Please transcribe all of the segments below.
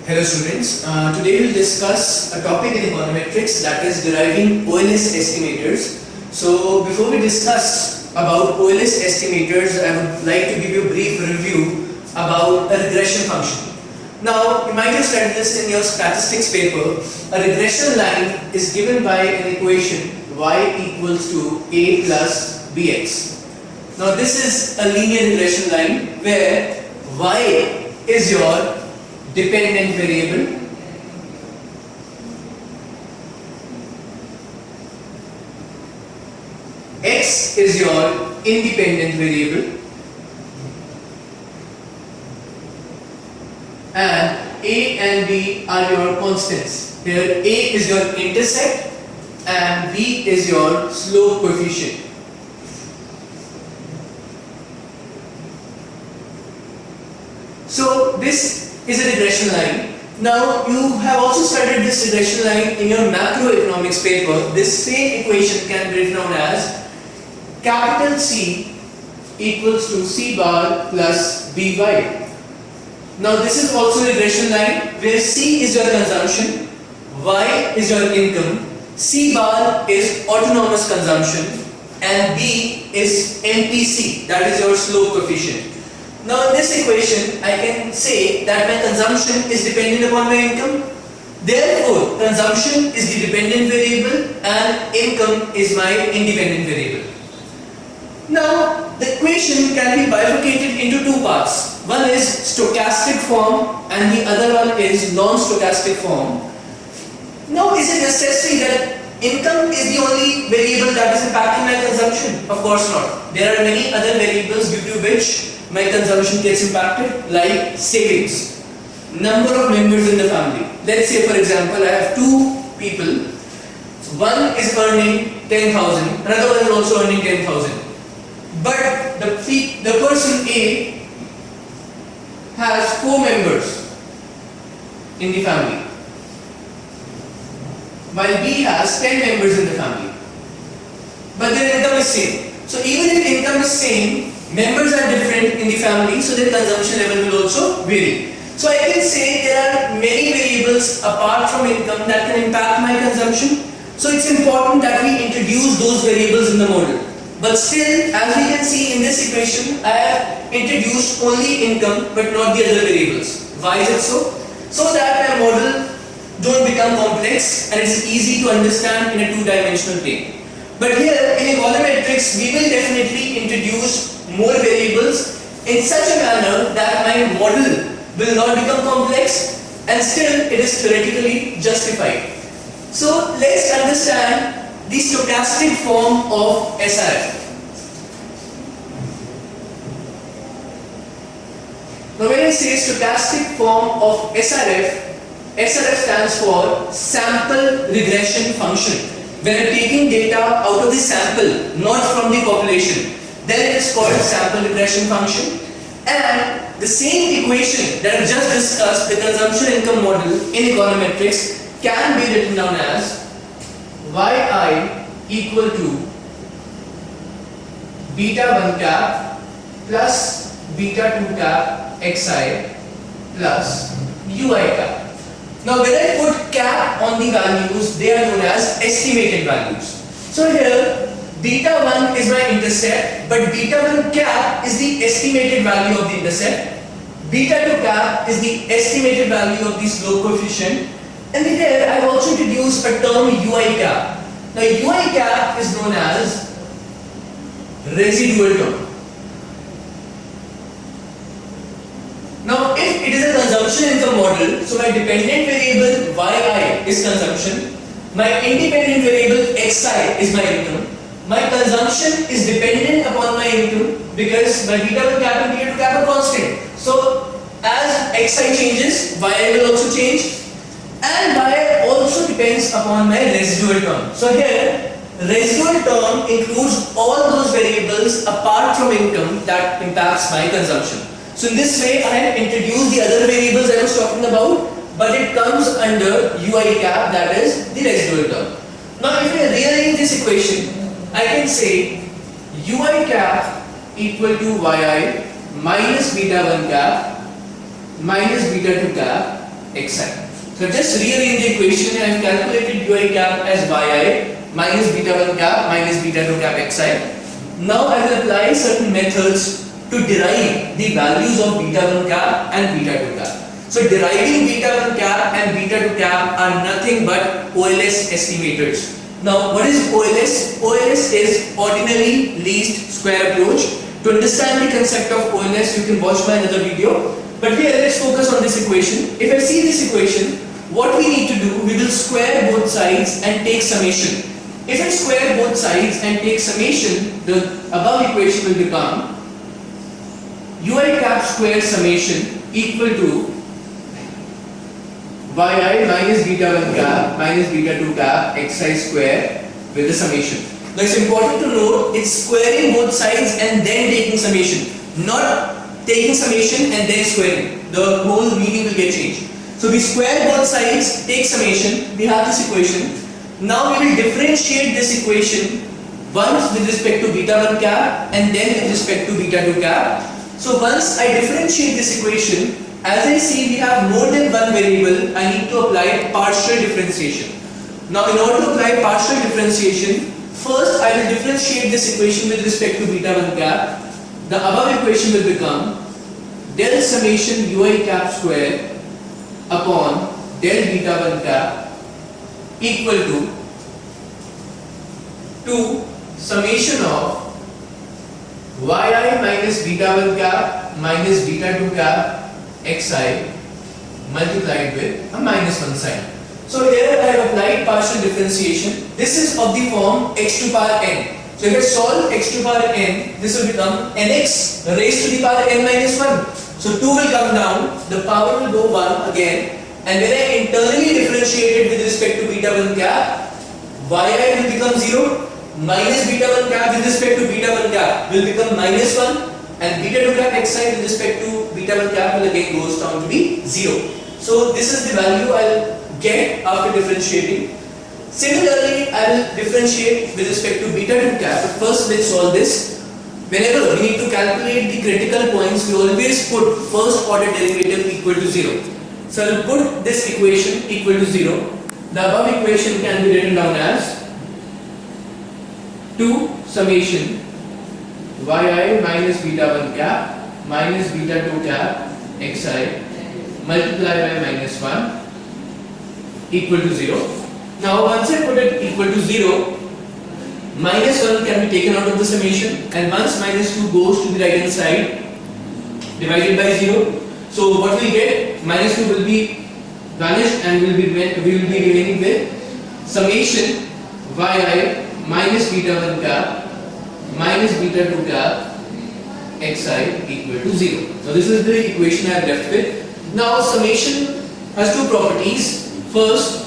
Hello students, today we will discuss a topic in econometrics, that is deriving OLS estimators. So before we discuss about OLS estimators, I would like to give you a brief review about a regression function. Now you might have studied this in your statistics paper. A regression line is given by an equation y equals to a plus bx. Now this is a linear regression line where y is your dependent variable, x is your independent variable, and a and b are your constants. Here a is your intercept and b is your slope coefficient. So this is a regression line. Now you have also studied this regression line in your macroeconomics paper. This same equation can be written down as capital C equals to C bar plus By. Now this is also a regression line where C is your consumption, Y is your income, C bar is autonomous consumption, and B is MPC, that is your slope coefficient. Now in this equation, I can say that my consumption is dependent upon my income. Therefore, consumption is the dependent variable and income is my independent variable. Now, the equation can be bifurcated into two parts. One is stochastic form and the other one is non-stochastic form. Now, is it necessary that income is the only variable that is impacting my consumption? Of course not. There are many other variables due to which my consumption gets impacted, like savings, number of members in the family. Let's say for example I have two people, one is earning 10,000, another one is also earning 10,000, but the person A has 4 members in the family while B has 10 members in the family, but their income is same. So even if income is same, members are different in the family, so their consumption level will also vary. So I can say there are many variables apart from income that can impact my consumption. So it's important that we introduce those variables in the model. But still, as we can see in this equation, I have introduced only income but not the other variables. Why is it so? So that my model don't become complex and it's easy to understand in a two-dimensional plane. But here in econometrics, we will definitely introduce more variables in such a manner that my model will not become complex and still it is theoretically justified. So let's understand the stochastic form of SRF. Now when I say stochastic form of SRF, SRF stands for sample regression function. When I'm taking data out of the sample, not from the population, then it is called sample regression function. And the same equation that we just discussed, the consumption income model in econometrics, can be written down as yi equal to beta 1 cap plus beta 2 cap xi plus ui cap. Now when I put cap on the values, they are known as estimated values. So here beta 1 is my intercept, but beta 1 cap is the estimated value of the intercept. Beta 2 cap is the estimated value of the slope coefficient. And here I have also introduced a term ui cap. Now ui cap is known as residual term. Now if it is a consumption income model, so my dependent variable yi is consumption, my independent variable xi is my income. My consumption is dependent upon my income because my beta 1 cap and beta 2 cap are constant. So as xi changes, yi will also change, and yi also depends upon my residual term. So here residual term includes all those variables apart from income that impacts my consumption. So in this way I have introduced the other variables I was talking about, but it comes under ui cap, that is the residual term. Now if I rearrange this equation, I can say ui cap equal to yi minus beta 1 cap minus beta 2 cap xi. So just rearrange the equation. I have calculated ui cap as yi minus beta 1 cap minus beta 2 cap xi. Now I will apply certain methods to derive the values of beta 1 cap and beta 2 cap. So deriving beta 1 cap and beta 2 cap are nothing but OLS estimators. Now what is OLS? OLS is ordinary least square approach. To understand the concept of OLS, you can watch my another video. But here let's focus on this equation. If I see this equation, what we need to do, we will square both sides and take summation. If I square both sides and take summation, the above equation will become ui cap square summation equal to yi minus beta 1 cap minus beta 2 cap xi square with the summation. Now it's important to note it's squaring both sides and then taking summation, not taking summation and then squaring. The whole meaning will get changed. So we square both sides, take summation, we have this equation. Now we will differentiate this equation once with respect to beta 1 cap and then with respect to beta 2 cap. So once I differentiate this equation, as I see we have more than one variable, I need to apply partial differentiation. Now in order to apply partial differentiation, first I will differentiate this equation with respect to beta 1 cap. The above equation will become del summation ui cap square upon del beta 1 cap equal to summation of yi minus beta 1 cap minus beta 2 cap xi multiplied with a minus 1 sign. So here I have applied partial differentiation. This is of the form x to power n. So if I solve x to power n, this will become nx raised to the power n minus 1. So 2 will come down, the power will go 1 again, and when I internally differentiate it with respect to beta 1 cap, yi will become 0, minus beta 1 cap with respect to beta 1 cap will become minus 1, and beta 2 cap xi with respect to beta 1 cap will again goes down to be 0. So this is the value I will get after differentiating. Similarly, I will differentiate with respect to beta 2 cap, but first let's solve this. Whenever we need to calculate the critical points, we always put first order derivative equal to 0. So I will put this equation equal to 0. The above equation can be written down as 2 summation yi minus beta 1 cap minus beta 2 cap xi multiplied by minus 1 equal to 0. Now once I put it equal to 0, minus 1 can be taken out of the summation, and once minus 2 goes to the right hand side, divided by 0. So what we get, minus 2 will be vanished and we will be remaining with summation yi minus beta 1 cap minus beta 2 cap xi equal to 0. So this is the equation I have left with. Now summation has two properties. First,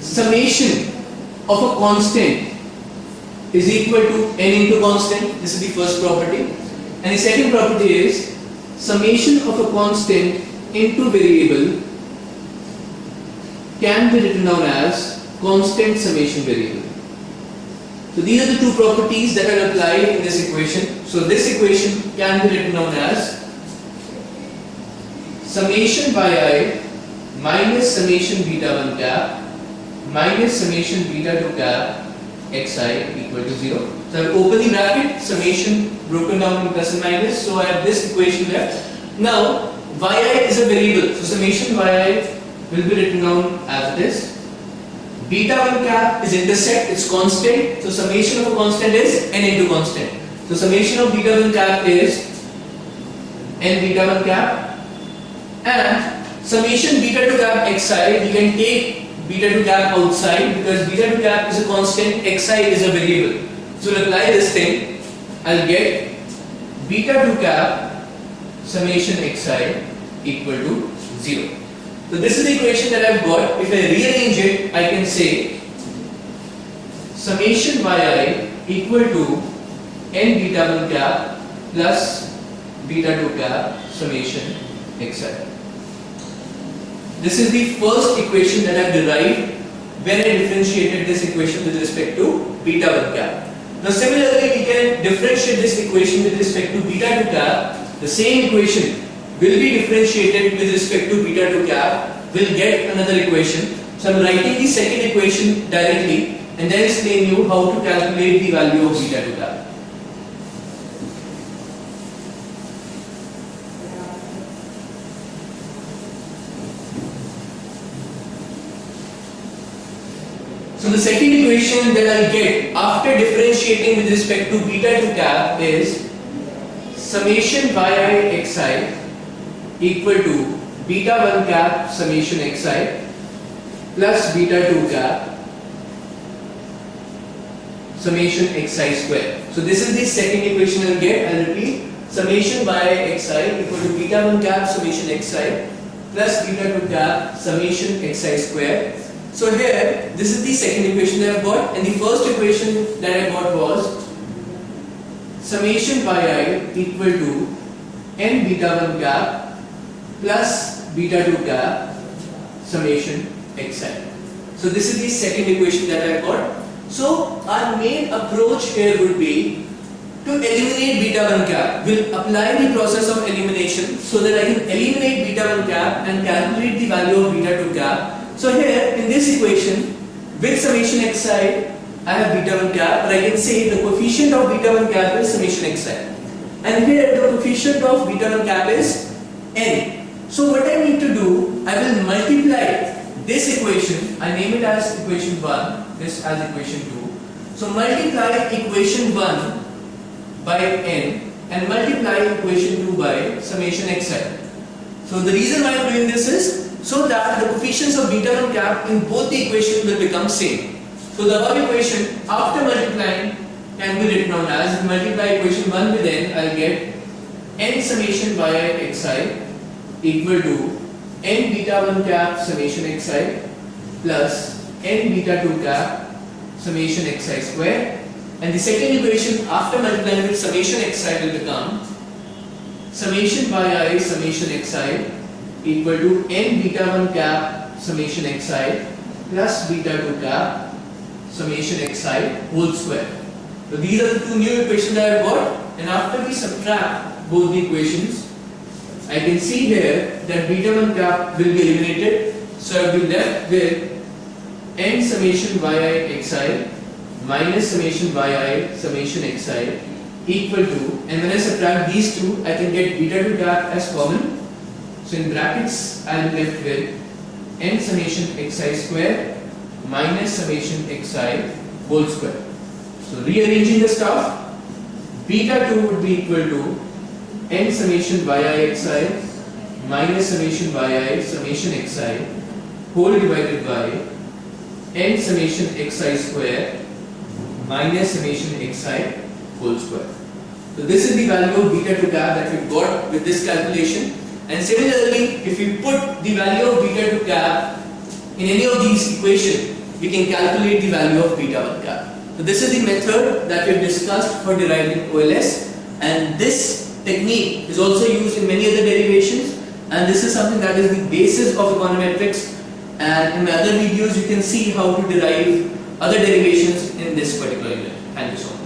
summation of a constant is equal to n into constant. This is the first property. And the second property is summation of a constant into variable can be written down as constant summation variable. So these are the two properties that are applied in this equation. So this equation can be written down as summation yi minus summation beta 1 cap minus summation beta 2 cap xi equal to 0. So I will open the bracket, summation broken down in plus and minus. So I have this equation left. Now yi is a variable, so summation yi will be written down as it is. Beta 1 cap is intersect, it's constant. So summation of a constant is n into constant. So summation of beta 1 cap is n beta 1 cap, and summation beta 2 cap xi, we can take beta 2 cap outside because beta 2 cap is a constant, xi is a variable. So to apply this thing, I'll get beta 2 cap summation xi equal to 0. So this is the equation that I've got. If I rearrange it, I can say summation yi equal to n beta 1 cap plus beta 2 cap summation xi. This is the first equation that I have derived when I differentiated this equation with respect to beta 1 cap. Now similarly, we can differentiate this equation with respect to beta 2 cap. The same equation will be differentiated with respect to beta 2 cap will get another equation. So I'm writing the second equation directly and then explain you how to calculate the value of beta 2 cap. So the second equation that I'll get after differentiating with respect to beta 2 cap is summation yi xi equal to beta 1 cap summation xi plus beta 2 cap summation xi square. So this is the second equation I'll get. I'll repeat, summation yi xi equal to beta 1 cap summation xi plus beta 2 cap summation xi square. So here, this is the second equation that I've got, and the first equation that I got was summation yi equal to n beta 1 cap plus beta 2 cap summation xi. So this is the second equation that I got. So our main approach here would be to eliminate beta 1 cap. We'll apply the process of elimination so that I can eliminate beta 1 cap and calculate the value of beta 2 cap. So here in this equation with summation xi I have beta 1 cap, but I can say the coefficient of beta 1 cap is summation xi, and here the coefficient of beta 1 cap is n. So what I need to do, I will multiply this equation, I name it as equation 1, this as equation 2. So multiply equation 1 by n and multiply equation 2 by summation xi. So the reason why I am doing this is so that the coefficients of beta 1 cap in both the equations will become same. So the above equation after multiplying can be written down as, multiply equation 1 with n, I will get n summation yi xi equal to n beta 1 cap summation xi plus n beta 2 cap summation xi square, and the second equation after multiplying with summation xi will become summation yi summation xi equal to n beta 1 cap summation xi plus beta 2 cap summation xi whole square. So these are the two new equations that I have got, and after we subtract both the equations, I can see here that beta 1 cap will be eliminated. So I will be left with n summation yi xi minus summation yi summation xi equal to, and when I subtract these two, I can get beta 2 cap as common. So in brackets, I am left with n summation xi square minus summation xi whole square. So rearranging the stuff, beta 2 would be equal to n summation yi xi minus summation yi summation xi whole divided by n summation xi square minus summation xi whole square. So this is the value of beta 2 cap that we got with this calculation. And similarly, if we put the value of beta 2 cap in any of these equations, we can calculate the value of beta 1 cap. So this is the method that we have discussed for deriving OLS, and this technique is also used in many other derivations, and this is something that is the basis of econometrics, and in my other videos you can see how to derive other derivations in this particular unit. Thank you so much.